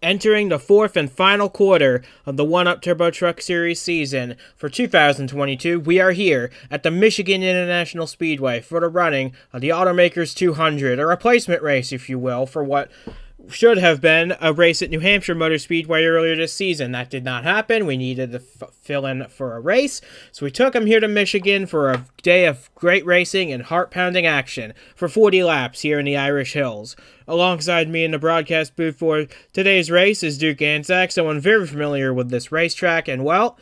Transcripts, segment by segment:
entering the fourth and final quarter of the 1UP Turbo Truck Series season for 2022. We are here at the Michigan International Speedway for the running of the Automakers 200, a replacement race, if you will, for what should have been a race at New Hampshire Motor Speedway earlier this season. That did not happen. We needed to fill in for a race, so we took him here to Michigan for a day of great racing and heart-pounding action for 40 laps here in the Irish Hills. Alongside me in the broadcast booth for today's race is Duke Anzac, someone very familiar with this racetrack, and well,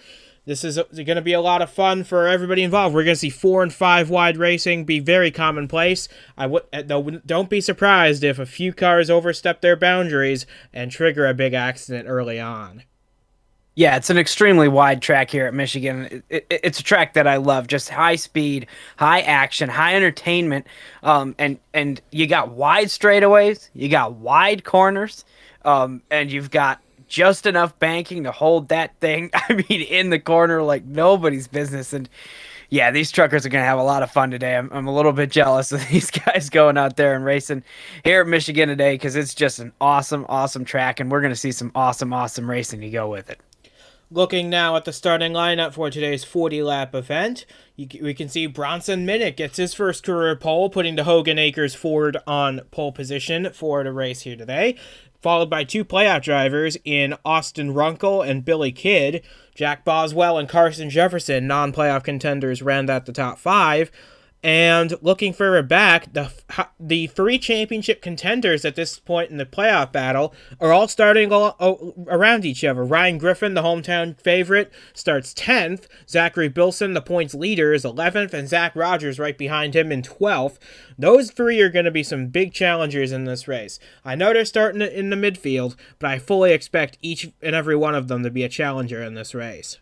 this is going to be a lot of fun for everybody involved. We're going to see 4 and 5 wide racing be very commonplace. Don't be surprised if a few cars overstep their boundaries and trigger a big accident early on. Yeah, it's an extremely wide track here at Michigan. It's a track that I love. Just high speed, high action, high entertainment, and you got wide straightaways, you got wide corners, and you've got just enough banking to hold that thing, in the corner like nobody's business. And yeah, these truckers are going to have a lot of fun today. I'm a little bit jealous of these guys going out there and racing here at Michigan today because it's just an awesome, awesome track, and we're going to see some awesome, awesome racing to go with it. Looking now at the starting lineup for today's 40-lap event, we can see Bronson Minnick gets his first career pole, putting the Hogan Acres Ford on pole position for the race here today, followed by two playoff drivers in Austin Runkle and Billy Kidd. Jack Boswell and Carson Jefferson, non-playoff contenders, round out the top 5. And looking further back, the 3 championship contenders at this point in the playoff battle are all starting around each other. Ryan Griffin, the hometown favorite, starts 10th. Zachary Billson, the points leader, is 11th. And Zach Rogers right behind him in 12th. Those 3 are going to be some big challengers in this race. I know they're starting in the midfield, but I fully expect each and every one of them to be a challenger in this race.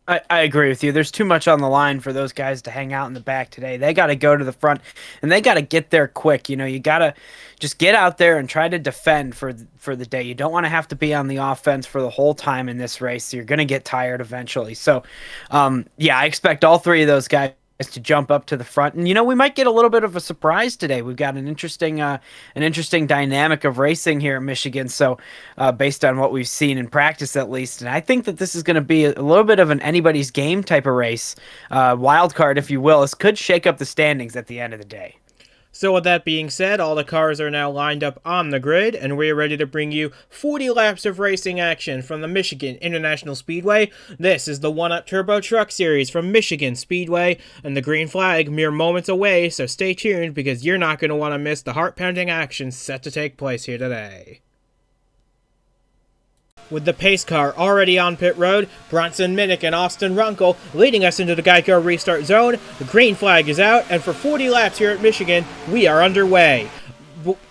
I agree with you. There's too much on the line for those guys to hang out in the back today. They got to go to the front, and they got to get there quick. You got to just get out there and try to defend for the day. You don't want to have to be on the offense for the whole time in this race. So you're going to get tired eventually. So, I expect all 3 of those guys to jump up to the front, and we might get a little bit of a surprise today. We've got an interesting dynamic of racing here in Michigan. So, based on what we've seen in practice, at least, and I think that this is going to be a little bit of an anybody's game type of race, wild card, if you will. This could shake up the standings at the end of the day. So with that being said, all the cars are now lined up on the grid, and we're ready to bring you 40 laps of racing action from the Michigan International Speedway. This is the 1UP Turbo Truck Series from Michigan Speedway, and the green flag mere moments away, so stay tuned because you're not going to want to miss the heart-pounding action set to take place here today. With the pace car already on pit road, Bronson Minnick and Austin Runkle leading us into the Geico restart zone. The green flag is out, and for 40 laps here at Michigan, we are underway.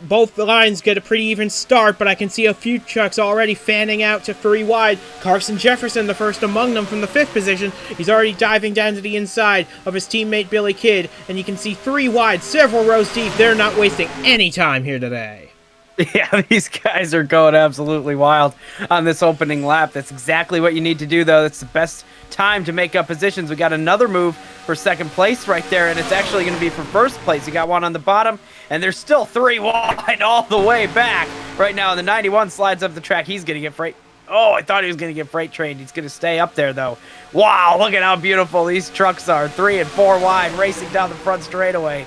Both lines get a pretty even start, but I can see a few trucks already fanning out to 3 wide. Carson Jefferson, the first among them from the 5th position. He's already diving down to the inside of his teammate Billy Kidd, and you can see 3 wide, several rows deep. They're not wasting any time here today. Yeah, these guys are going absolutely wild on this opening lap. That's exactly what you need to do, though. That's the best time to make up positions. We got another move for second place right there, and it's actually going to be for first place. You got one on the bottom, and there's still 3 wide all the way back. Right now, the 91 slides up the track. He's going to get freight. Oh, I thought he was going to get freight trained. He's going to stay up there, though. Wow, look at how beautiful these trucks are. 3 and 4 wide, racing down the front straightaway.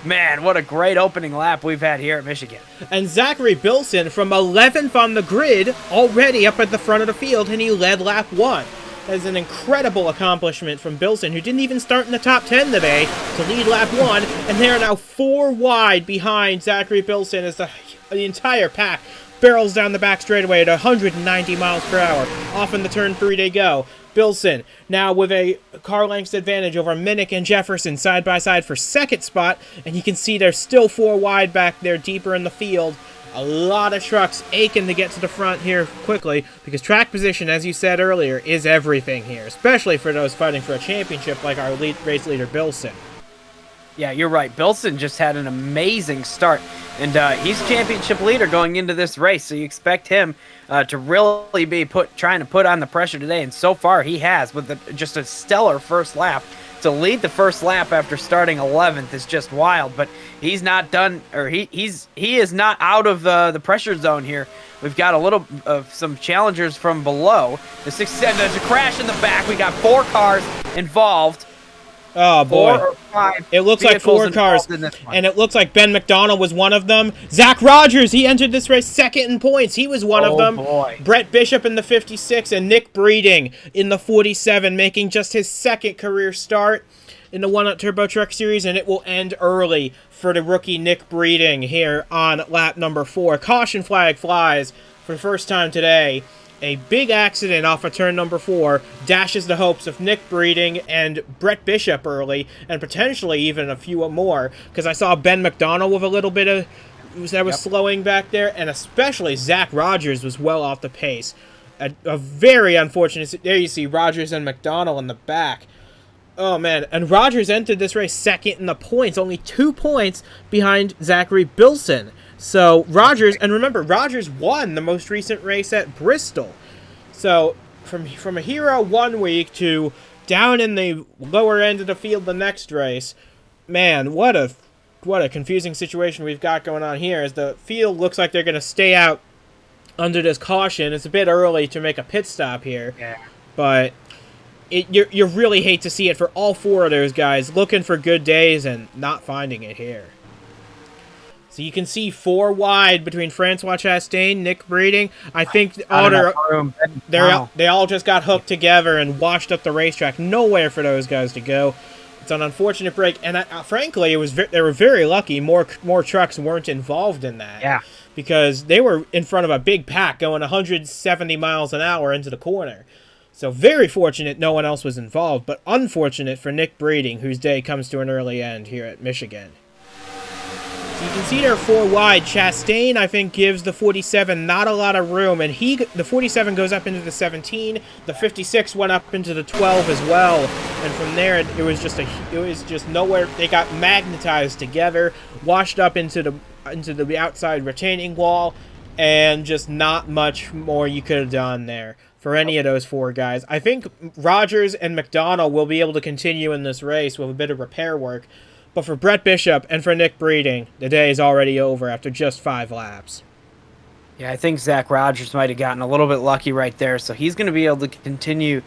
Man, what a great opening lap we've had here at Michigan. And Zachary Billson from 11th on the grid, already up at the front of the field, and he led lap 1. That is an incredible accomplishment from Billson, who didn't even start in the top 10 today, to lead lap 1, and they are now 4 wide behind Zachary Billson as the entire pack barrels down the back straightaway at 190 miles per hour. Off in the turn 3 they go. Billson now with a car length advantage over Minnick and Jefferson side by side for second spot, and you can see they're still 4 wide back there deeper in the field. A lot of trucks aching to get to the front here quickly because track position, as you said earlier, is everything here, especially for those fighting for a championship like our race leader Billson. Yeah, you're right. Billson just had an amazing start, and he's championship leader going into this race, so you expect him to really be trying to put on the pressure today, and so far he has with just a stellar first lap. To lead the first lap after starting 11th is just wild, but he's not done, or he is not out of the pressure zone here we've got a little of some challengers from below. The 67, there's a crash in the back. We got 4 cars involved. Oh, boy. 4 or 5 it looks like 4 cars, and it looks like Ben McDonald was one of them. Zach Rogers, he entered this race second in points. He was one of them. Boy. Brett Bishop in the 56 and Nick Breeding in the 47, making just his second career start in the 1-Up Turbo Truck Series, and it will end early for the rookie Nick Breeding here on lap number 4. Caution flag flies for the first time today. A big accident off of turn number 4 dashes the hopes of Nick Breeding and Brett Bishop early, and potentially even a few more, because I saw Ben McDonald with a little bit of that was slowing back there, and especially Zach Rogers was well off the pace. A very unfortunate. There you see Rogers and McDonald in the back. Oh, man. And Rogers entered this race second in the points, only 2 points behind Zachary Billson. So Rogers, and remember, Rogers won the most recent race at Bristol. So from a hero 1 week to down in the lower end of the field the next race, man, what a confusing situation we've got going on here. As the field looks like they're going to stay out under this caution. It's a bit early to make a pit stop here, but you really hate to see it for all 4 of those guys looking for good days and not finding it here. So you can see 4 wide between Francois Chastain, Nick Breeding. I think they all just got hooked together and washed up the racetrack. Nowhere for those guys to go. It's an unfortunate break, and frankly, they were very lucky. More trucks weren't involved in that. Yeah. Because they were in front of a big pack going 170 miles an hour into the corner. So very fortunate no one else was involved, but unfortunate for Nick Breeding, whose day comes to an early end here at Michigan. So you can see there 4 wide. Chastain, I think, gives the 47 not a lot of room, and the 47 goes up into the 17. The 56 went up into the 12 as well, and from there it was just nowhere. They got magnetized together, washed up into the outside retaining wall, and just not much more you could have done there for any of those 4 guys. I think Rogers and McDonald will be able to continue in this race with a bit of repair work. But for Brett Bishop and for Nick Breeding, the day is already over after just 5 laps. Yeah, I think Zach Rogers might have gotten a little bit lucky right there, so he's going to be able to continue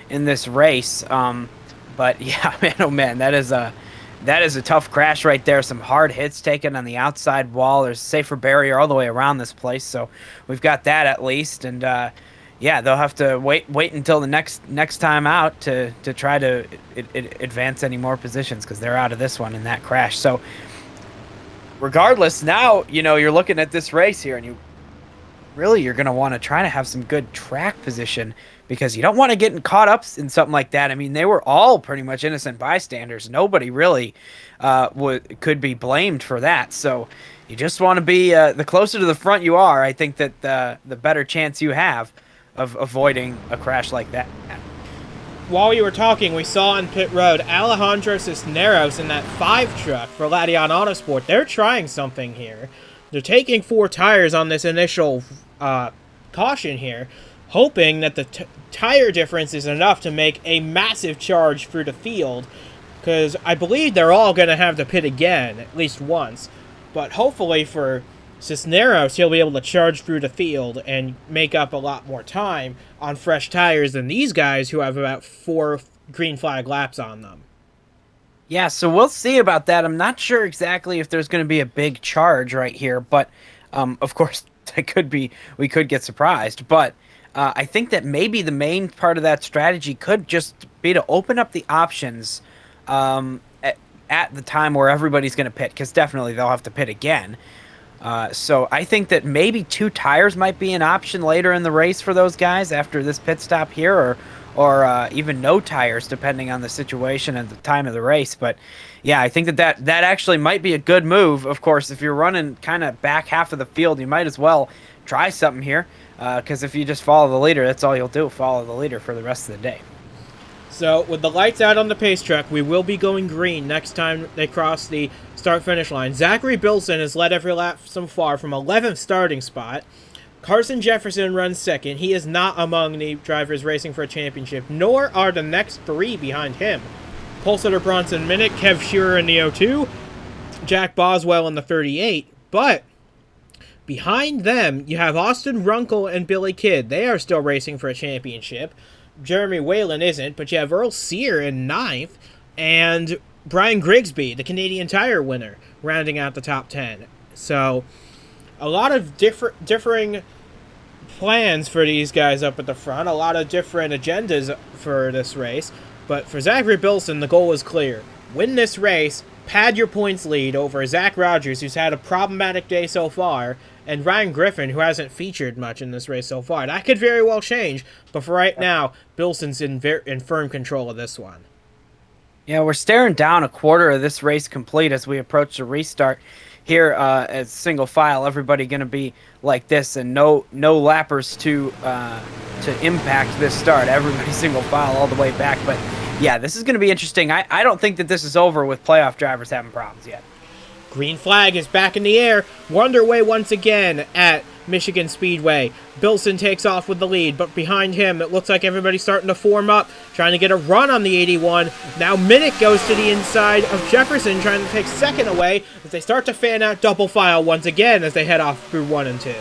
in this race. But yeah, man, oh man, that is a tough crash right there. Some hard hits taken on the outside wall. There's a safer barrier all the way around this place, so we've got that at least. And yeah, they'll have to wait until the next time out to try to advance any more positions, because they're out of this one in that crash. So regardless, now you're looking at this race here, and you're going to want to try to have some good track position, because you don't want to get caught up in something like that. I mean, they were all pretty much innocent bystanders. Nobody really could be blamed for that. So you just want to be the closer to the front you are, I think that the better chance you have of avoiding a crash like that. While we were talking, we saw on pit road Alejandro Cisneros in that 5 truck for Latian Autosport. They're trying something here. They're taking 4 tires on this initial caution here, hoping that the tire difference is enough to make a massive charge through the field, because I believe they're all going to have to pit again at least once. But hopefully for Cisneros, he'll be able to charge through the field and make up a lot more time on fresh tires than these guys who have about 4 green flag laps on them. Yeah, so we'll see about that. I'm not sure exactly if there's going to be a big charge right here, but of course, we could get surprised. But I think that maybe the main part of that strategy could just be to open up the options at the time where everybody's going to pit, because definitely they'll have to pit again. So I think that maybe 2 tires might be an option later in the race for those guys after this pit stop here, or even no tires, depending on the situation and the time of the race. But yeah, I think that actually might be a good move. Of course, if you're running kind of back half of the field, you might as well try something here, because if you just follow the leader, that's all you'll do, follow the leader for the rest of the day. So with the lights out on the pace track, we will be going green next time they cross the start-finish line. Zachary Billson has led every lap so far from 11th starting spot. Carson Jefferson runs second. He is not among the drivers racing for a championship, nor are the next 3 behind him. Pole sitter Bronson Minnick, Kev Shearer in the 02, Jack Boswell in the 38, but Behind them, you have Austin Runkle and Billy Kidd. They are still racing for a championship. Jeremy Whalen isn't, but you have Earl Sear in ninth, and Brian Grigsby, the Canadian Tire winner, rounding out the top 10. So, a lot of differing plans for these guys up at the front, a lot of different agendas for this race, but for Zachary Billson, the goal was clear. Win this race, pad your points lead over Zach Rogers, who's had a problematic day so far, and Ryan Griffin, who hasn't featured much in this race so far. That could very well change, but for right now, Billson's in firm control of this one. Yeah, we're staring down a quarter of this race complete as we approach the restart. Here, as single file, everybody going to be like this, and no lappers to impact this start. Everybody single file all the way back. But yeah, this is going to be interesting. I don't think that this is over with playoff drivers having problems yet. Green flag is back in the air. We're underway once again at Michigan Speedway. Billson takes off with the lead, but behind him, it looks like everybody's starting to form up, trying to get a run on the 81. Now Minnick goes to the inside of Jefferson, trying to take second away as they start to fan out double file once again as they head off through 1 and 2.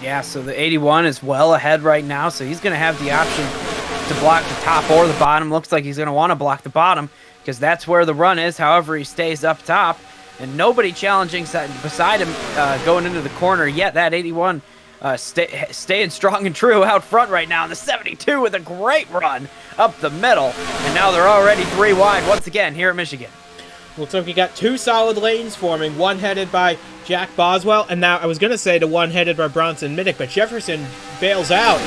Yeah, so the 81 is well ahead right now, so he's going to have the option to block the top or the bottom. Looks like he's going to want to block the bottom because that's where the run is. However, he stays up top. And nobody challenging beside him going into the corner yet. That 81 staying strong and true out front right now. And the 72 with a great run up the middle. And now they're already 3 wide once again here at Michigan. Looks like we got 2 solid lanes forming, one headed by Jack Boswell, and now I was going to say the one headed by Bronson Minnick, but Jefferson bails out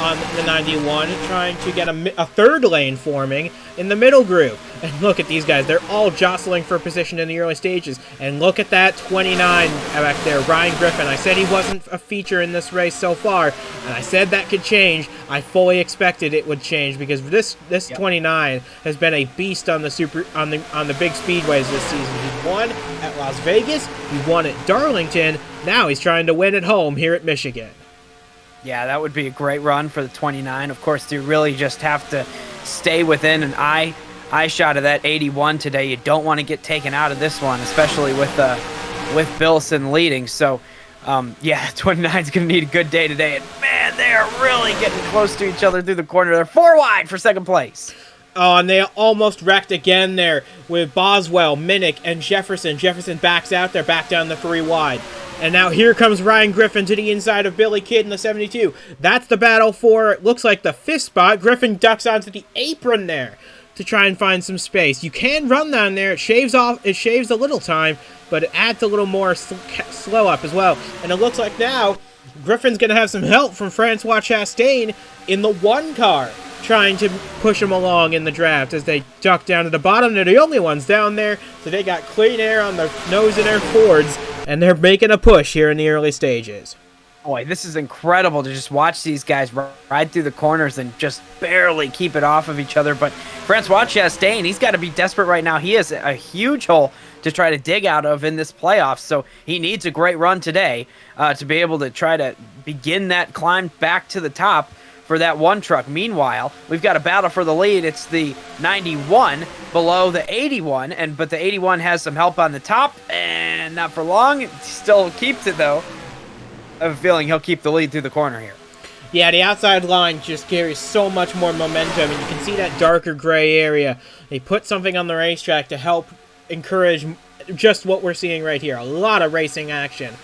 on the 91, trying to get a third lane forming in the middle group. And look at these guys. They're all jostling for position in the early stages. And look at that 29 back there, Ryan Griffin. I said he wasn't a feature in this race so far, and I said that could change. I fully expected it would change because this 29 has been a beast on the big speedways this season. He won at Las Vegas. He won at Darlington. Now he's trying to win at home here at Michigan. Yeah, that would be a great run for the 29. Of course, you really just have to stay within an eye shot of that 81 today. You don't want to get taken out of this one, especially with Billson leading. So, yeah, 29 is going to need a good day today. And, man, they are really getting close to each other through the corner. They're 4 wide for second place. Oh, and they almost wrecked again there with Boswell, Minnick, and Jefferson. Jefferson backs out. They're back down the 3 wide. And now here comes Ryan Griffin to the inside of Billy Kidd in the 72. That's the battle for, it looks like, the 5th spot. Griffin ducks onto the apron there to try and find some space. You can run down there. It shaves a little time, but it adds a little more slow up as well. And it looks like now Griffin's going to have some help from Francois Chastain in the 1 car, trying to push him along in the draft as they duck down to the bottom. They're the only ones down there, so they got clean air on their nose in their Fords, and they're making a push here in the early stages. Boy, this is incredible to just watch these guys ride through the corners and just barely keep it off of each other. But Francois Chastain, he's got to be desperate right now. He has a huge hole to try to dig out of in this playoff, so he needs a great run today to be able to try to begin that climb back to the top for that 1 truck. Meanwhile, we've got a battle for the lead. It's the 91 below the 81, but the 81 has some help on the top, and not for long. He still keeps it, though. I have a feeling he'll keep the lead through the corner here. Yeah, the outside line just carries so much more momentum, and you can see that darker gray area. They put something on the racetrack to help encourage just what we're seeing right here. A lot of racing action.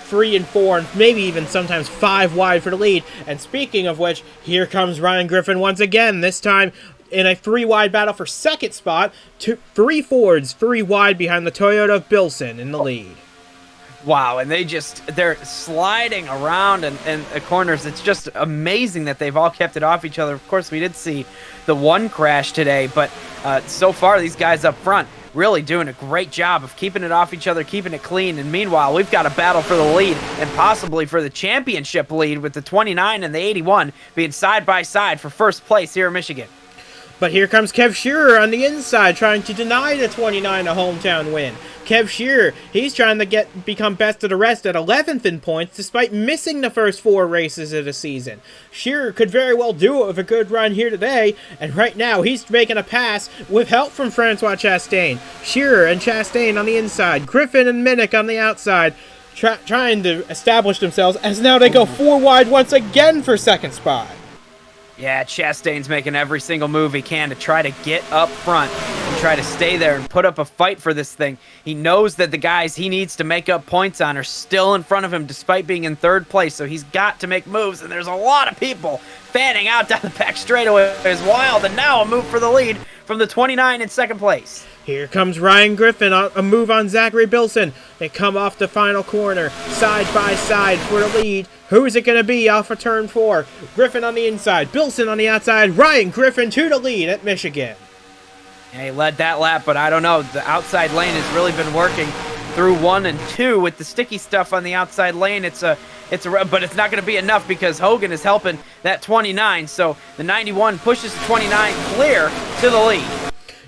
3 and 4, and maybe even sometimes 5 wide for the lead. And speaking of which, here comes Ryan Griffin once again, this time in a 3 wide battle for second spot. 3 Fords, 3 wide behind the Toyota of Billson in the lead. Wow, and they're sliding around in the corners. It's just amazing that they've all kept it off each other. Of course, we did see the 1 crash today, but so far these guys up front really doing a great job of keeping it off each other, keeping it clean. And meanwhile, we've got a battle for the lead and possibly for the championship lead with the 29 and the 81 being side by side for first place here in Michigan. But here comes Kev Shearer on the inside, trying to deny the 29 a hometown win. Kev Shearer, he's trying to become best of the rest at 11th in points, despite missing the first 4 races of the season. Shearer could very well do it with a good run here today, and right now he's making a pass with help from Francois Chastain. Shearer and Chastain on the inside, Griffin and Minnick on the outside, trying to establish themselves, as now they go 4 wide once again for second spot. Yeah, Chastain's making every single move he can to try to get up front and try to stay there and put up a fight for this thing. He knows that the guys he needs to make up points on are still in front of him despite being in third place, so he's got to make moves, and there's a lot of people fanning out down the back straightaway. It's wild, and now a move for the lead from the 29 in second place. Here comes Ryan Griffin, a move on Zachary Billson. They come off the final corner, side by side for the lead. Who is it going to be off of turn 4? Griffin on the inside, Billson on the outside. Ryan Griffin to the lead at Michigan. Yeah, he led that lap, but I don't know. The outside lane has really been working through 1 and 2 with the sticky stuff on the outside lane. But it's not going to be enough because Hogan is helping that 29. So the 91 pushes the 29 clear to the lead.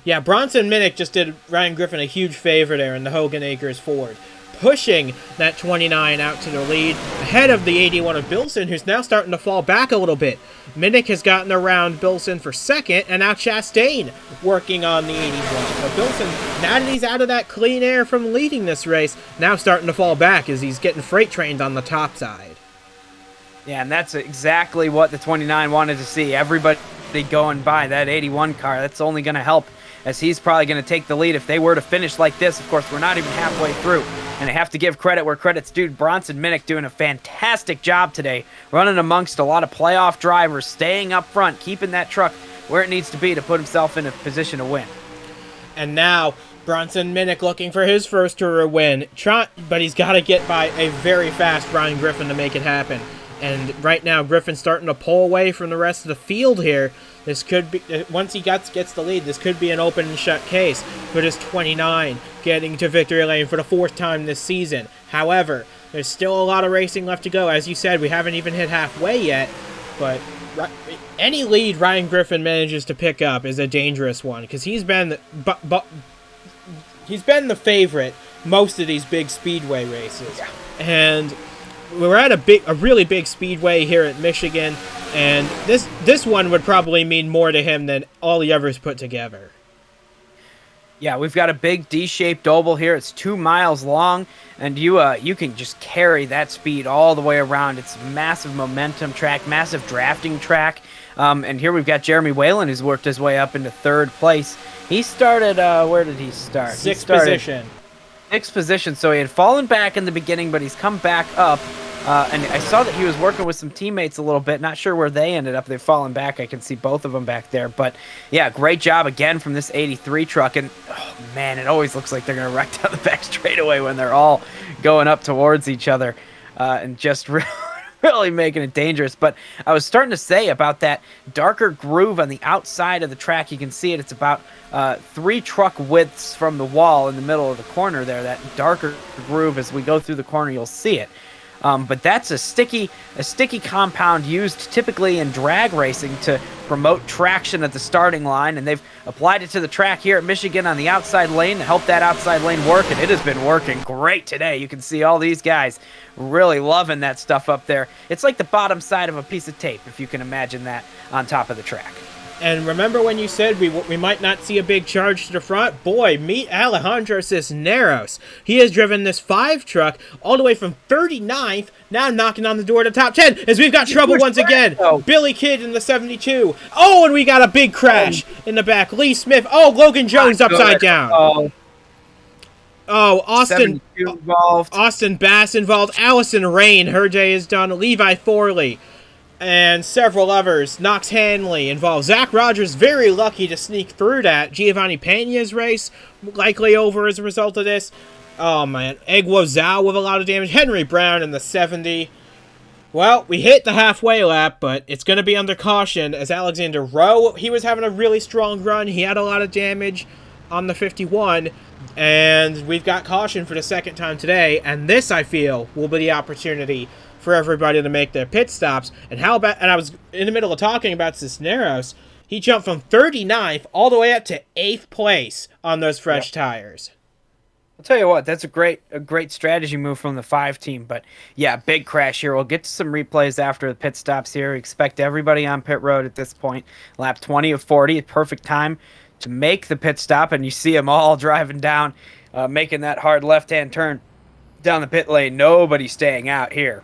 Yeah, Bronson Minnick just did Ryan Griffin a huge favor there in the Hogan Acres Ford, pushing that 29 out to the lead, ahead of the 81 of Billson, who's now starting to fall back a little bit. Minnick has gotten around Billson for second, and now Chastain working on the 81. So Billson, now that he's out of that clean air from leading this race, now starting to fall back as he's getting freight trained on the top side. Yeah, and that's exactly what the 29 wanted to see. Everybody going by that 81 car. That's only going to help, as he's probably going to take the lead if they were to finish like this. Of course, we're not even halfway through, and I have to give credit where credit's due. Bronson Minnick doing a fantastic job today, running amongst a lot of playoff drivers, staying up front, keeping that truck where it needs to be to put himself in a position to win. And now Bronson Minnick looking for his first career win, but he's got to get by a very fast Ryan Griffin to make it happen. And right now, Griffin's starting to pull away from the rest of the field here. This could be, once he gets the lead, this could be an open and shut case for this 29 getting to victory lane for the 4th time this season. However, there's still a lot of racing left to go. As you said, we haven't even hit halfway yet, but any lead Ryan Griffin manages to pick up is a dangerous one, because he's been the favorite most of these big speedway races. Yeah. And we're at a really big speedway here at Michigan, and this one would probably mean more to him than all the others put together. Yeah, we've got a big D-shaped oval here. It's 2 miles long, and you can just carry that speed all the way around. It's a massive momentum track, massive drafting track. And here we've got Jeremy Whalen, who's worked his way up into 3rd place. He started, where did he start? 6th position. 6th position, so he had fallen back in the beginning, but he's come back up. And I saw that he was working with some teammates a little bit. Not sure where they ended up. They've fallen back. I can see both of them back there. But, yeah, great job again from this 83 truck. And, oh, man, it always looks like they're going to wreck down the back straightaway when they're all going up towards each other and just really making it dangerous. But I was starting to say about that darker groove on the outside of the track. You can see it. It's about 3 truck widths from the wall in the middle of the corner there. That darker groove, as we go through the corner, you'll see it. But that's a sticky compound used typically in drag racing to promote traction at the starting line, and they've applied it to the track here at Michigan on the outside lane to help that outside lane work, and it has been working great today. You can see all these guys really loving that stuff up there. It's like the bottom side of a piece of tape, if you can imagine that, on top of the track. And remember when you said we might not see a big charge to the front? Boy, meet Alejandro Cisneros. He has driven this 5 truck all the way from 39th, now knocking on the door to the top 10, as we've got trouble once again. Billy Kidd in the 72. Oh, and we got a big crash in the back. Lee Smith. Oh, Logan Jones upside down. Oh, Austin Bass involved. Allison Rain, her day is done. Levi Forley. And several others. Knox Hanley involved. Zach Rogers very lucky to sneak through that. Giovanni Pena's race likely over as a result of this. Oh, man. Egwo Zhao with a lot of damage. Henry Brown in the 70. Well, we hit the halfway lap, but it's going to be under caution as Alexander Rowe, he was having a really strong run. He had a lot of damage on the 51. And we've got caution for the 2nd time today. And this, I feel, will be the opportunity for everybody to make their pit stops. And how about, and I was in the middle of talking about Cisneros, he jumped from 39th all the way up to 8th place on those fresh tires. I'll tell you what, that's a great strategy move from the 5 team. But yeah, big crash here. We'll get to some replays after the pit stops here. We expect everybody on pit road at this point. Lap 20 of 40, a perfect time to make the pit stop, and you see them all driving down, making that hard left-hand turn down the pit lane. Nobody's staying out here.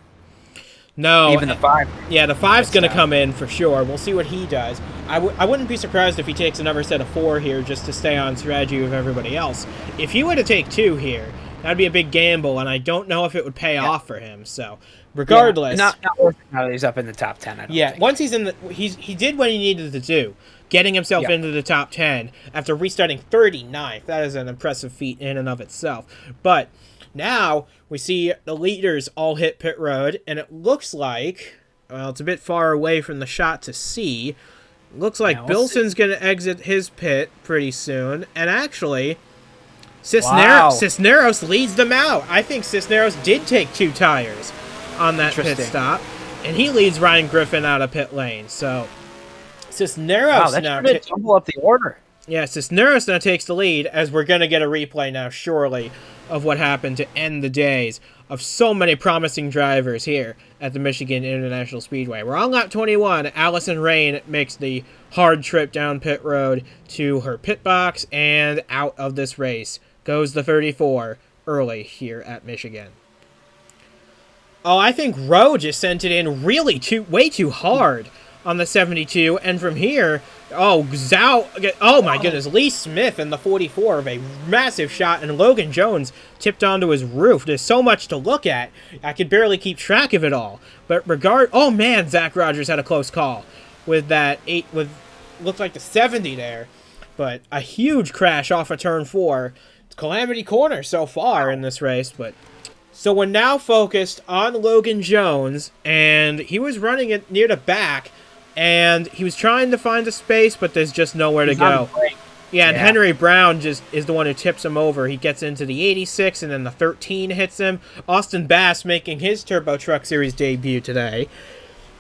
No, Even the 5. yeah, the 5's going to come in for sure. We'll see what he does. I wouldn't be surprised if he takes another set of 4 here just to stay on strategy with everybody else. If he were to take 2 here, that'd be a big gamble, and I don't know if it would pay off for him. So, regardless, not worth it now that he's up in the top 10. I don't think. Once he's in the he did what he needed to do, getting himself into the top 10 after restarting 39th. That is an impressive feat in and of itself. But now we see the leaders all hit pit road, and it looks like, well, it's a bit far away from the shot to see. It looks like Billson's going to exit his pit pretty soon, and actually, Cisneros leads them out. I think Cisneros did take 2 tires on that pit stop, and he leads Ryan Griffin out of pit lane. So Cisneros now tumble up the order. Yeah, Cisneros now takes the lead, as we're going to get a replay now, surely, of what happened to end the days of so many promising drivers here at the Michigan International Speedway. We're on lap 21. Allison Rain makes the hard trip down pit road to her pit box, and out of this race goes the 34 early here at Michigan. Oh, I think Rowe just sent it in really way too hard on the 72, and from here, oh my goodness, Lee Smith in the 44 of a massive shot, and Logan Jones tipped onto his roof. There's so much to look at, I could barely keep track of it all. But oh man, Zach Rogers had a close call with that looked like the 70 there, but a huge crash off of turn 4. It's calamity corner so far in this race, but so we're now focused on Logan Jones, and he was running it near the back, and he was trying to find a space, but there's just nowhere to go. Yeah, and Henry Brown just is the one who tips him over. He gets into the 86, and then the 13 hits him. Austin Bass making his Turbo Truck Series debut today,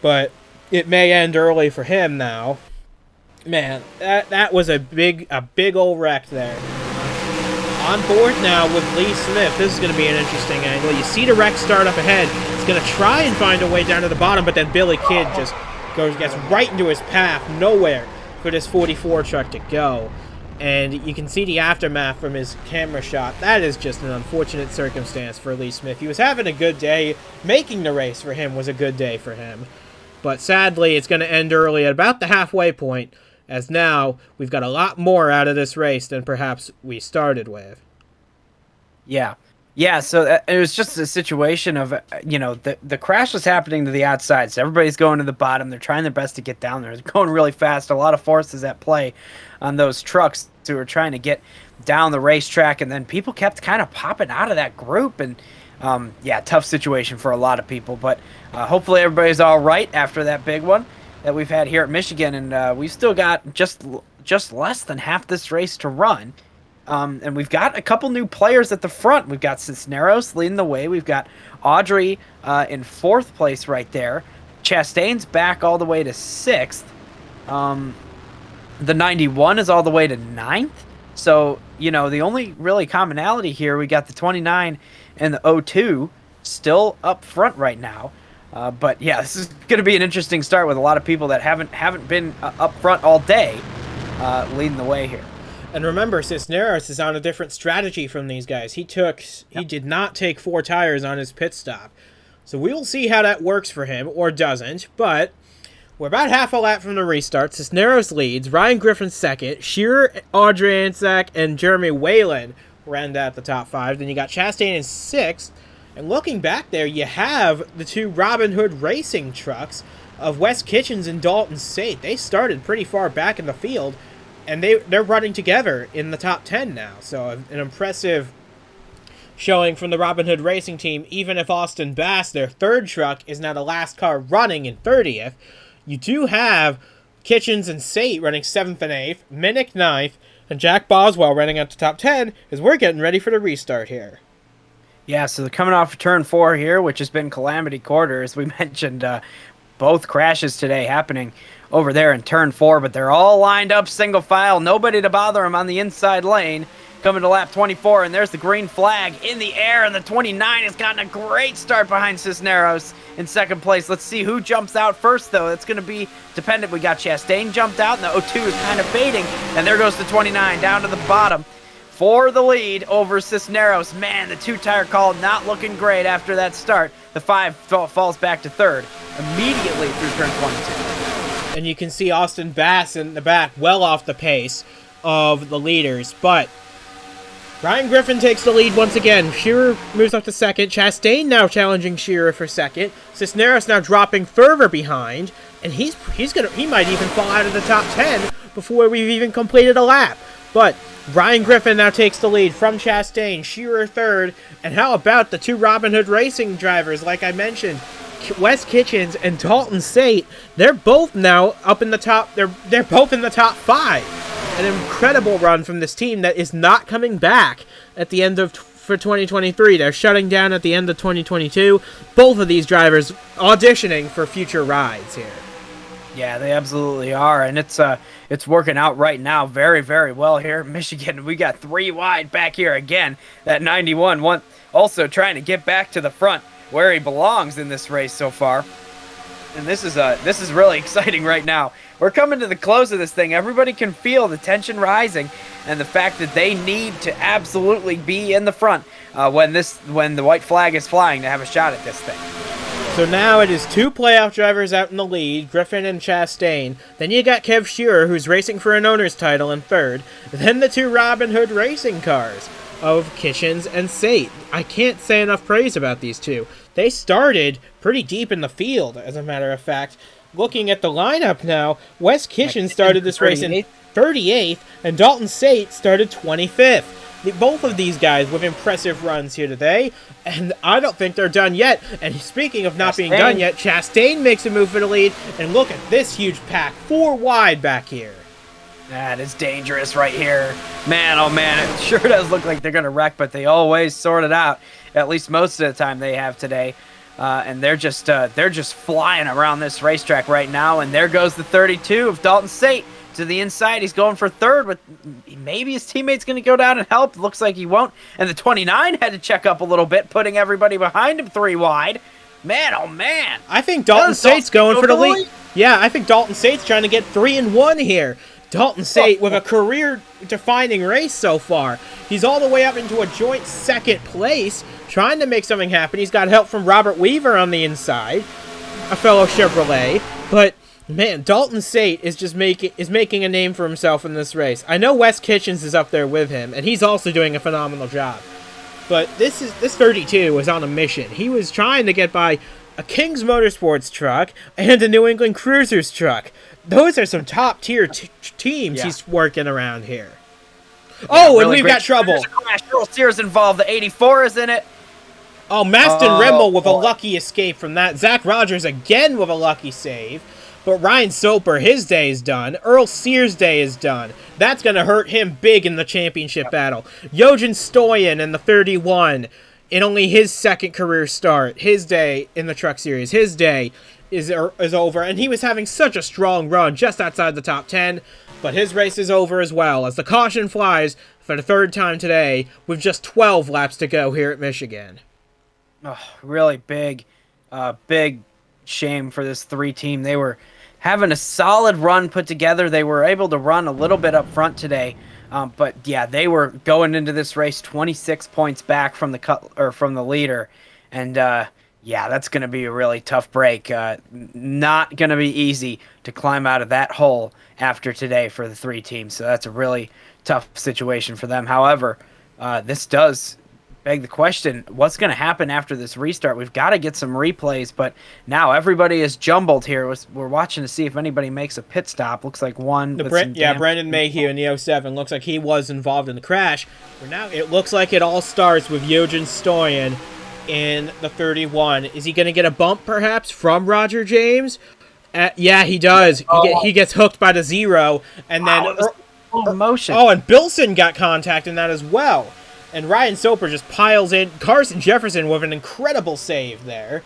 but it may end early for him now. Man, that was a big old wreck there. On board now with Lee Smith. This is going to be an interesting angle. You see the wreck start up ahead. He's going to try and find a way down to the bottom, but then Billy Kidd just gets right into his path. Nowhere for this 44 truck to go. And you can see the aftermath from his camera shot. That is just an unfortunate circumstance for Lee Smith. He was having a good day. Making the race for him was a good day for him. But sadly, it's going to end early at about the halfway point, as now we've got a lot more out of this race than perhaps we started with. Yeah, so it was just a situation of, the crash was happening to the outside, so everybody's going to the bottom. They're trying their best to get down there. They're going really fast. A lot of forces at play on those trucks who were trying to get down the racetrack, and then people kept kind of popping out of that group, and tough situation for a lot of people, but hopefully everybody's all right after that big one that we've had here at Michigan, and we've still got just less than half this race to run. And we've got a couple new players at the front. We've got Cisneros leading the way. We've got Audrey in 4th place right there. Chastain's back all the way to 6th. The 91 is all the way to 9th. So, the only really commonality here, we got the 29 and the 02 still up front right now. But yeah, this is going to be an interesting start with a lot of people that haven't been up front all day leading the way here. And remember, Cisneros is on a different strategy from these guys. He did not take 4 tires on his pit stop. So we will see how that works for him, or doesn't. But we're about half a lap from the restart. Cisneros leads. Ryan Griffin 2nd. Shearer, Audrey Ansack, and Jeremy Whalen round out the top 5. Then you got Chastain in 6th. And looking back there, you have the 2 Robin Hood Racing trucks of Wes Kitchens and Dalton Sate. They started pretty far back in the field, and they're running together in the top 10 now. So an impressive showing from the Robin Hood Racing team, even if Austin Bass, their 3rd truck, is now the last car running in 30th. You do have Kitchens and Sate running 7th and 8th, Minnick 9th, and Jack Boswell running up to top 10 as we're getting ready for the restart here. Yeah, so they're coming off of turn 4 here, which has been calamity quarter, as we mentioned. Both crashes today happening over there in turn 4, but they're all lined up single file. Nobody to bother them on the inside lane. Coming to lap 24, and there's the green flag in the air, and the 29 has gotten a great start behind Cisneros in 2nd place. Let's see who jumps out first, though. It's going to be dependent. We got Chastain jumped out, and the 02 is kind of fading, and there goes the 29 down to the bottom. for the lead over Cisneros. Man, the two-tire call not looking great after that start. The 5 falls back to third immediately through turn 22. And you can see Austin Bass in the back, well off the pace of the leaders. But Ryan Griffin takes the lead once again. Shearer moves up to second. Chastain now challenging Shearer for second. Cisneros now dropping further behind. And he might even fall out of the top 10 before we've even completed a lap. But Ryan Griffin now takes the lead from Chastain, Shearer third, and how about the 2 Robin Hood Racing drivers, like I mentioned, Wes Kitchens and Dalton Sate. They're both now up in the top. They're both in the top 5. An incredible run from this team that is not coming back at the end of for 2023. They're shutting down at the end of 2022. Both of these drivers auditioning for future rides here. Yeah, they absolutely are, and it's working out right now very, very well here in Michigan. We got 3 wide back here again. That 91 also trying to get back to the front where he belongs in this race so far. And this is really exciting right now. We're coming to the close of this thing. Everybody can feel the tension rising and the fact that they need to absolutely be in the front when the white flag is flying to have a shot at this thing. So now it is 2 playoff drivers out in the lead, Griffin and Chastain. Then you got Kev Shearer, who's racing for an owner's title in third. Then the 2 Robin Hood Racing cars of Kitchens and Sate. I can't say enough praise about these 2. They started pretty deep in the field, as a matter of fact. Looking at the lineup now, Wes Kitchens started this race in 38th, and Dalton Sate started 25th. Both of these guys with impressive runs here today, and I don't think they're done yet. And speaking of not being done yet, Chastain makes a move for the lead, and look at this huge pack, 4 wide back here. That is dangerous right here. Man, oh man, it sure does look like they're going to wreck, but they always sort it out, at least most of the time they have today. And they're just flying around this racetrack right now, and there goes the 32 of Dalton Sate. To the inside, he's going for third, but maybe his teammate's going to go down and help. Looks like he won't. And the 29 had to check up a little bit, putting everybody behind him 3 wide. Man, oh man. I think Dalton Sate's going for the lead. Yeah, I think Dalton Sate's trying to get 3-1 here. Dalton Sate with a career-defining race so far. He's all the way up into a joint 2nd place, trying to make something happen. He's got help from Robert Weaver on the inside, a fellow Chevrolet, but man, Dalton Sate is making a name for himself in this race. I know Wes Kitchens is up there with him, and he's also doing a phenomenal job. But this 32 was on a mission. He was trying to get by a King's Motorsports truck and a New England Cruisers truck. Those are some top-tier teams he's working around here. Oh, and we've got trouble. Earl Sears involved. The 84 is in it. Oh, Maston Rimmel with a lucky escape from that. Zach Rogers again with a lucky save. But Ryan Soper, his day is done. Earl Sears' day is done. That's going to hurt him big in the championship battle. Jojen Stoyan in the 31, in only his 2nd career start. His day in the Truck Series. His day is over. And he was having such a strong run just outside the top 10. But his race is over as well, as the caution flies for the 3rd time today with just 12 laps to go here at Michigan. Oh, really big shame for this 3 team. They were having a solid run put together. They were able to run a little bit up front today, but yeah, they were going into this race 26 points back from the leader, and yeah, that's going to be a really tough break. Not going to be easy to climb out of that hole after today for the 3 teams. So that's a really tough situation for them. However, this does beg the question, what's going to happen after this restart? We've got to get some replays, but now everybody is jumbled here. We're watching to see if anybody makes a pit stop. Looks like one. Brandon Mayhew in the 07. Looks like he was involved in the crash. But now it looks like it all starts with Jojen Stoyan in the 31. Is he going to get a bump, perhaps, from Roger James? Yeah, he does. He gets hooked by the 0, and then motion. Oh, and Billson got contact in that as well. And Ryan Soper just piles in. Carson Jefferson with an incredible save there.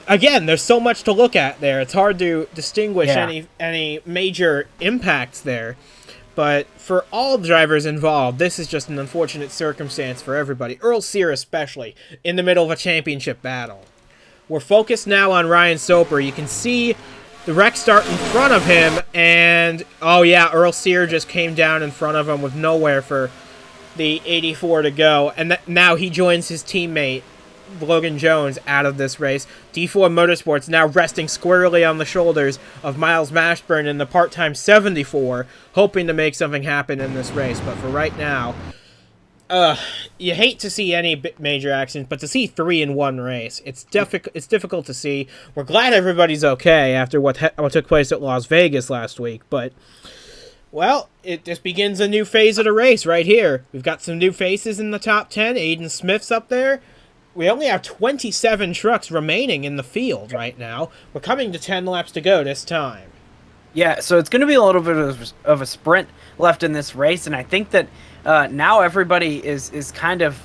Again, there's so much to look at there. It's hard to distinguish any major impacts there. But for all drivers involved, this is just an unfortunate circumstance for everybody. Earl Sear especially, in the middle of a championship battle. We're focused now on Ryan Soper. You can see the wreck start in front of him. And, oh yeah, Earl Sear just came down in front of him with nowhere for the 84 to go, and now he joins his teammate Logan Jones out of this race. D4 Motorsports now resting squarely on the shoulders of Miles Mashburn in the part-time 74, hoping to make something happen in this race. But for right now, you hate to see any major accidents, but to see 3 in one race, it's difficult to see. We're glad everybody's okay after what took place at Las Vegas last week, but well, it just begins a new phase of the race right here. We've got some new faces in the top 10. Aiden Smith's up there. We only have 27 trucks remaining in the field right now. We're coming to 10 laps to go this time. Yeah, so it's going to be a little bit of a sprint left in this race, and I think that now everybody is kind of,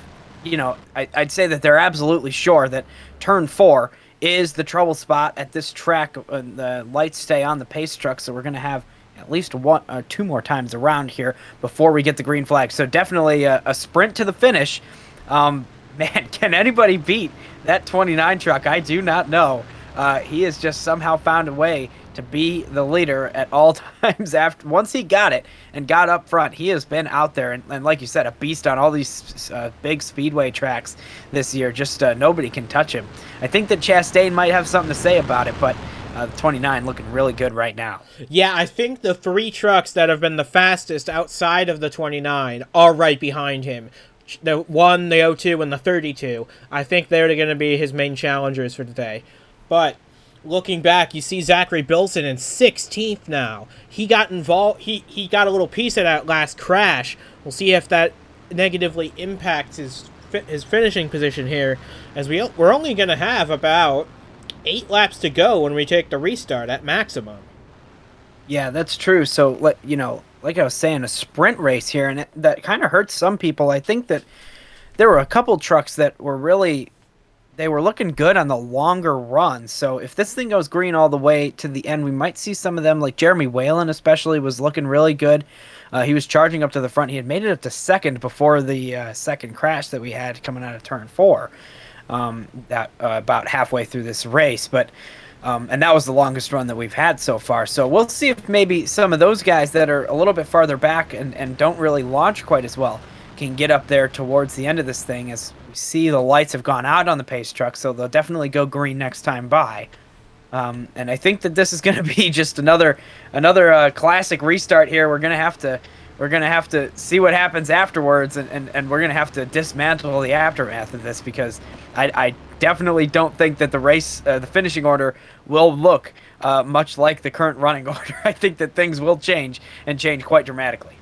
I'd say that they're absolutely sure that turn 4 is the trouble spot at this track. The lights stay on the pace truck, so we're going to have at least 1 or 2 more times around here before we get the green flag. So definitely a sprint to the finish. Man, can anybody beat that 29 truck? I do not know. He has just somehow found a way to be the leader at all times. Once he got it and got up front, he has been out there and like you said, a beast on all these big speedway tracks this year. Just nobody can touch him. I think that Chastain might have something to say about it, but the 29 looking really good right now. Yeah, I think the 3 trucks that have been the fastest outside of the 29 are right behind him. The 1, the 02, and the 32. I think they're going to be his main challengers for today. But looking back, you see Zachary Billson in 16th now. He got involved. He got a little piece of that last crash. We'll see if that negatively impacts his finishing position here, as we're only going to have about 8 laps to go when we take the restart at maximum. Yeah, that's true. So, like I was saying, a sprint race here, and that kind of hurts some people. I think that there were a couple trucks that were they were looking good on the longer runs. So if this thing goes green all the way to the end, we might see some of them, like Jeremy Whalen especially was looking really good. He was charging up to the front. He had made it up to second before the second crash that we had coming out of turn 4, about halfway through this race. But and that was the longest run that we've had so far. So we'll see if maybe some of those guys that are a little bit farther back and don't really launch quite as well can get up there towards the end of this thing, as we see the lights have gone out on the pace truck, so they'll definitely go green next time by. And I think that this is going to be just another classic restart here. We're going to have to see what happens afterwards, and we're going to have to dismantle the aftermath of this, because I definitely don't think that the race, the finishing order will look much like the current running order. I think that things will change, and change quite dramatically.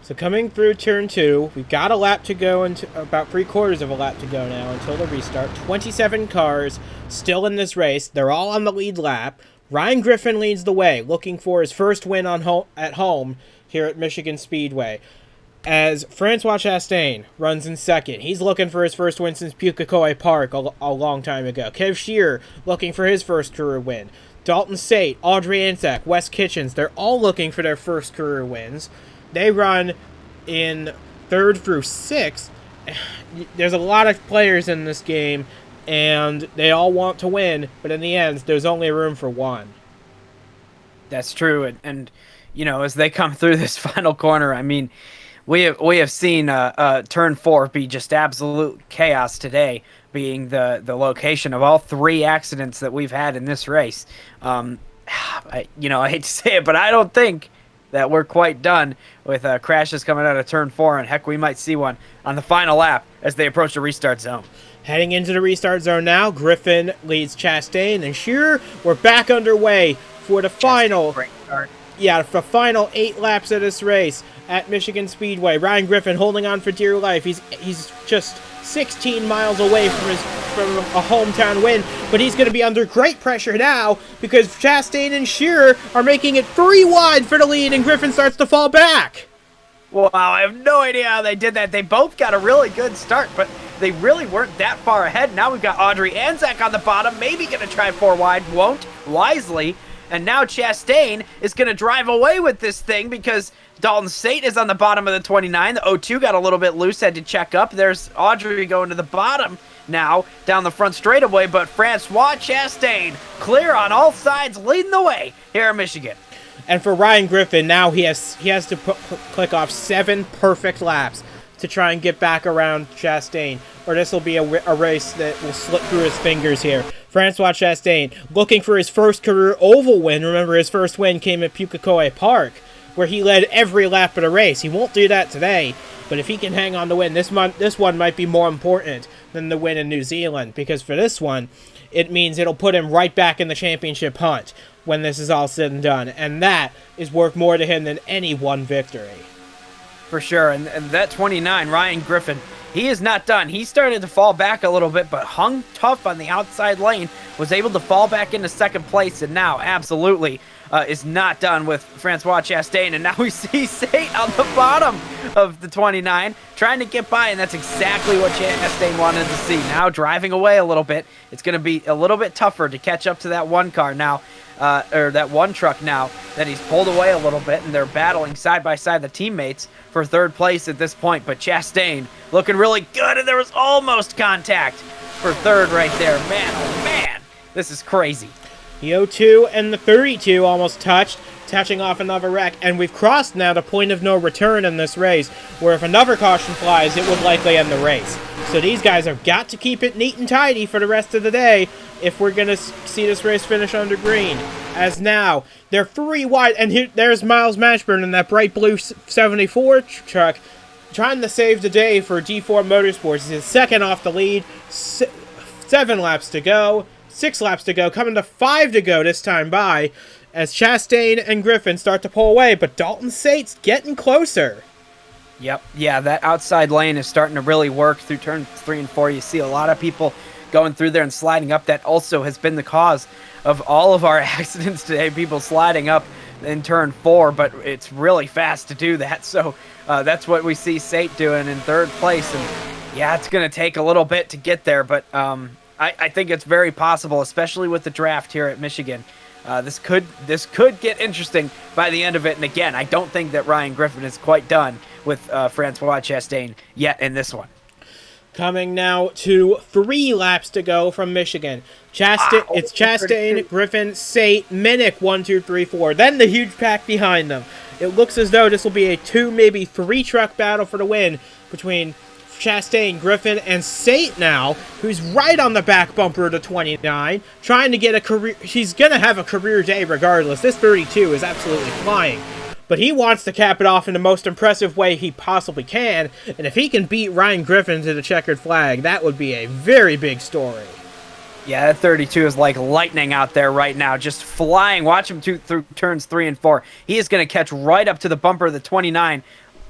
So coming through turn 2, we've got a lap to go, and about 3/4 of a lap to go now until the restart. 27 cars still in this race. They're all on the lead lap. Ryan Griffin leads the way, looking for his first win at home here at Michigan Speedway, as Francois Chastain runs in second. He's looking for his first win since Pukekohe Park a long time ago. Kev Shearer looking for his first career win. Dalton Sate, Audrey Anzac, Wes Kitchens, they're all looking for their first career wins. They run in 3rd through 6th. There's a lot of players in this game, and they all want to win, but in the end, there's only room for one. That's true, and as they come through this final corner, I mean, we have seen turn 4 be just absolute chaos today, being the location of all 3 accidents that we've had in this race. I hate to say it, but I don't think that we're quite done with crashes coming out of turn 4, and heck, we might see one on the final lap as they approach the restart zone. Heading into the restart zone now, Griffin leads Chastain, and Shearer, we're back underway for the final. Yeah, for the final 8 laps of this race at Michigan Speedway. Ryan Griffin holding on for dear life. He's just 16 miles away from a hometown win, but he's going to be under great pressure now because Chastain and Shearer are making it 3 wide for the lead, and Griffin starts to fall back. Wow, I have no idea how they did that. They both got a really good start, but they really weren't that far ahead. Now we've got Audrey Anzac on the bottom, maybe going to try 4 wide, won't, wisely. And now Chastain is going to drive away with this thing because Dalton Sate is on the bottom of the 29. The 02 got a little bit loose, had to check up. There's Audrey going to the bottom now down the front straightaway, but Francois Chastain clear on all sides, leading the way here in Michigan. And for Ryan Griffin, now he has to click off 7 perfect laps to try and get back around Chastain, or this will be a race that will slip through his fingers here. Francois Chastain looking for his first career oval win. Remember, his first win came at Pukekohe Park, where he led every lap of the race. He won't do that today, but if he can hang on to win, this one might be more important than the win in New Zealand, because for this one, it means it'll put him right back in the championship hunt when this is all said and done, and that is worth more to him than any one victory. For sure, and that 29, Ryan Griffin, he is not done. He started to fall back a little bit, but hung tough on the outside lane, was able to fall back into second place, and now absolutely is not done with Francois Chastain. And now we see Sate on the bottom of the 29 trying to get by, and that's exactly what Chastain wanted to see. Now driving away a little bit. It's going to be a little bit tougher to catch up to that one car now, or that one truck now that he's pulled away a little bit, and they're battling side by side, the teammates, for third place at this point. But Chastain looking really good, and there was almost contact for third right there. Man, oh man, this is crazy. The 02 and the 32 almost touching off another wreck, and we've crossed now the point of no return in this race, where if another caution flies, it would likely end the race. So these guys have got to keep it neat and tidy for the rest of the day if we're going to see this race finish under green. As now, they're 3 wide, and there's Miles Mashburn in that bright blue 74 truck, trying to save the day for D4 Motorsports. He's second off the lead, 7 laps to go. 6 laps to go, coming to 5 to go this time by, as Chastain and Griffin start to pull away, but Dalton Sate's getting closer. Yep, yeah, that outside lane is starting to really work through turns 3 and 4. You see a lot of people going through there and sliding up. That also has been the cause of all of our accidents today, people sliding up in turn 4, but it's really fast to do that. So that's what we see Sate doing in third place, and yeah, it's going to take a little bit to get there, but I think it's very possible, especially with the draft here at Michigan. This could get interesting by the end of it. And again, I don't think that Ryan Griffin is quite done with Francois Chastain yet in this one. Coming now to 3 laps to go from Michigan. It's Chastain, Griffin, Sate, Minnick, 1, 2, 3, 4. Then the huge pack behind them. It looks as though this will be a 2, maybe 3 truck battle for the win between Chastain, Griffin, and Sate now, who's right on the back bumper to 29, trying to get a career. He's going to have a career day regardless. This 32 is absolutely flying. But he wants to cap it off in the most impressive way he possibly can, and if he can beat Ryan Griffin to the checkered flag, that would be a very big story. Yeah, that 32 is like lightning out there right now, just flying. Watch him through turns 3 and 4. He is going to catch right up to the bumper of the 29.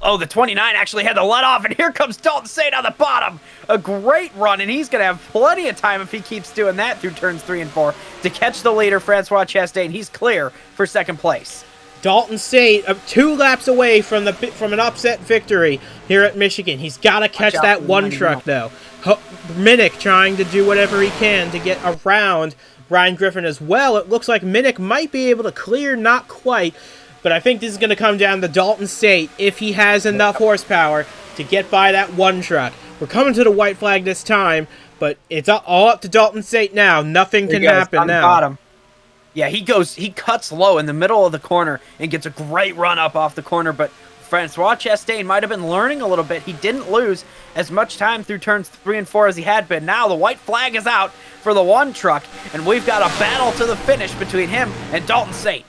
Oh, the 29 actually had to let off, and here comes Dalton Sate on the bottom. A great run, and he's going to have plenty of time if he keeps doing that through turns 3 and 4 to catch the leader, Francois Chastain. He's clear for second place. Dalton Sate, 2 laps away from an upset victory here at Michigan. He's got to catch that one truck, though. Minnick trying to do whatever he can to get around Ryan Griffin as well. It looks like Minnick might be able to clear, not quite. But I think this is going to come down to Dalton Sate if he has enough horsepower to get by that one truck. We're coming to the white flag this time, but it's all up to Dalton Sate now. Nothing can happen now. Bottom. Yeah, he cuts low in the middle of the corner and gets a great run up off the corner, but Francois Chastain might have been learning a little bit. He didn't lose as much time through turns 3 and 4 as he had been. Now the white flag is out for the one truck, and we've got a battle to the finish between him and Dalton Sate.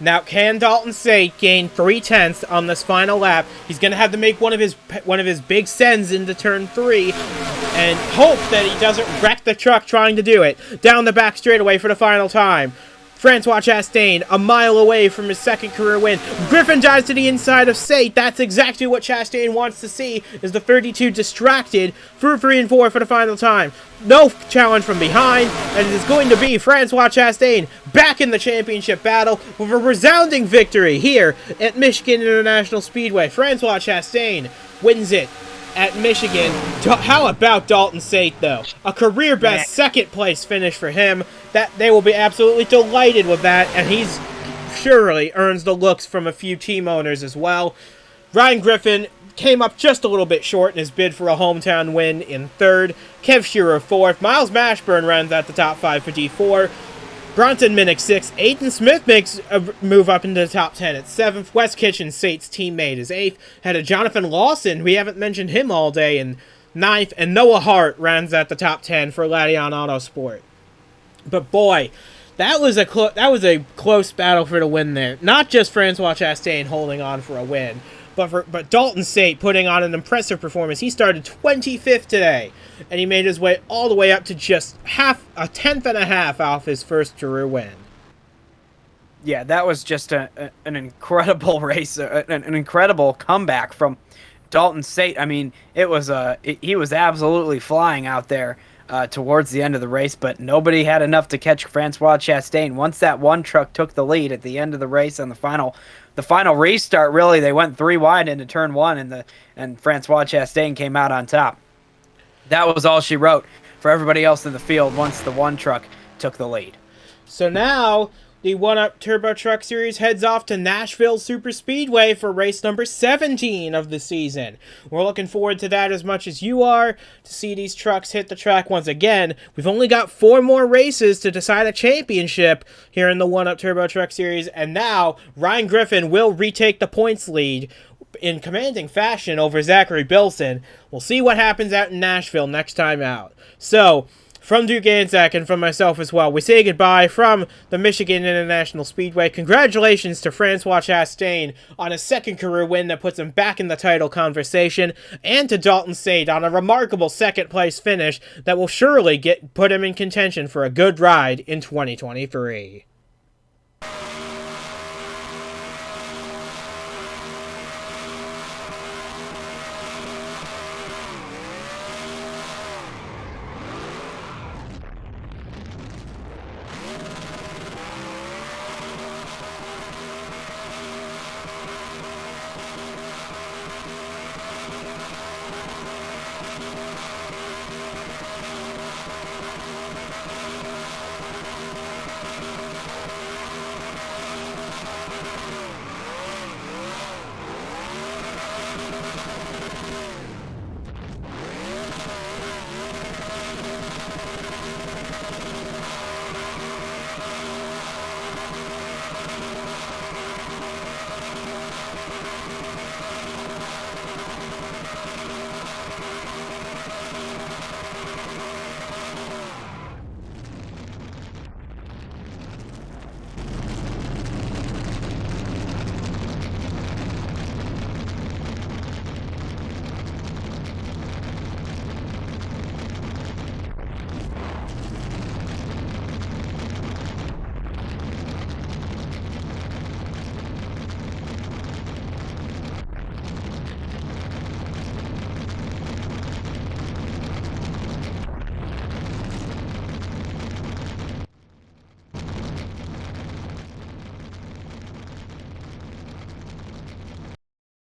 Now, can Dalton Sate gain 3/10 on this final lap? He's going to have to make one of his big sends into turn 3 and hope that he doesn't wreck the truck trying to do it. Down the back straightaway for the final time. Francois Chastain, a mile away from his second career win. Griffin dives to the inside of Sate. That's exactly what Chastain wants to see, is the 32 distracted through 3 and 4 for the final time. No challenge from behind, and it is going to be Francois Chastain back in the championship battle with a resounding victory here at Michigan International Speedway. Francois Chastain wins it at Michigan. How about Dalton Sate, though? A career best second place finish for him. That they will be absolutely delighted with that, and he's surely earns the looks from a few team owners as well. Ryan Griffin came up just a little bit short in his bid for a hometown win in third. Kev Shearer fourth. Miles Mashburn runs out the top 5 for D4. Bronson Minnick 6th. Aiden Smith makes a move up into the top 10 at 7th. Wes Kitchen, Sate's teammate, is 8th. Had a Jonathan Lawson, we haven't mentioned him all day, in 9th. And Noah Hart rounds at the top 10 for Ladion Autosport. But boy, that was a close battle for the win there. Not just Francois Chastain holding on for a win, but Dalton Sate putting on an impressive performance. He started 25th today, and he made his way all the way up to just a tenth and a half off his first career win. Yeah, that was just an incredible race, an incredible comeback from Dalton Sate. I mean, he was absolutely flying out there towards the end of the race, but nobody had enough to catch Francois Chastain. Once that one truck took the lead at the end of the race on the final restart, really, they went 3 wide into turn 1, and Francois Chastain came out on top. That was all she wrote for everybody else in the field once the one truck took the lead. So now the 1UP Turbo Truck Series heads off to Nashville Superspeedway for race number 17 of the season. We're looking forward to that as much as you are, to see these trucks hit the track once again. We've only got 4 more races to decide a championship here in the 1UP Turbo Truck Series, and now Ryan Griffin will retake the points lead in commanding fashion over Zachary Billson. We'll see what happens out in Nashville next time out. So, from Duke Anzac and from myself as well, we say goodbye from the Michigan International Speedway. Congratulations to Francois Chastain on a second career win that puts him back in the title conversation, and to Dalton Sate on a remarkable second place finish that will surely put him in contention for a good ride in 2023.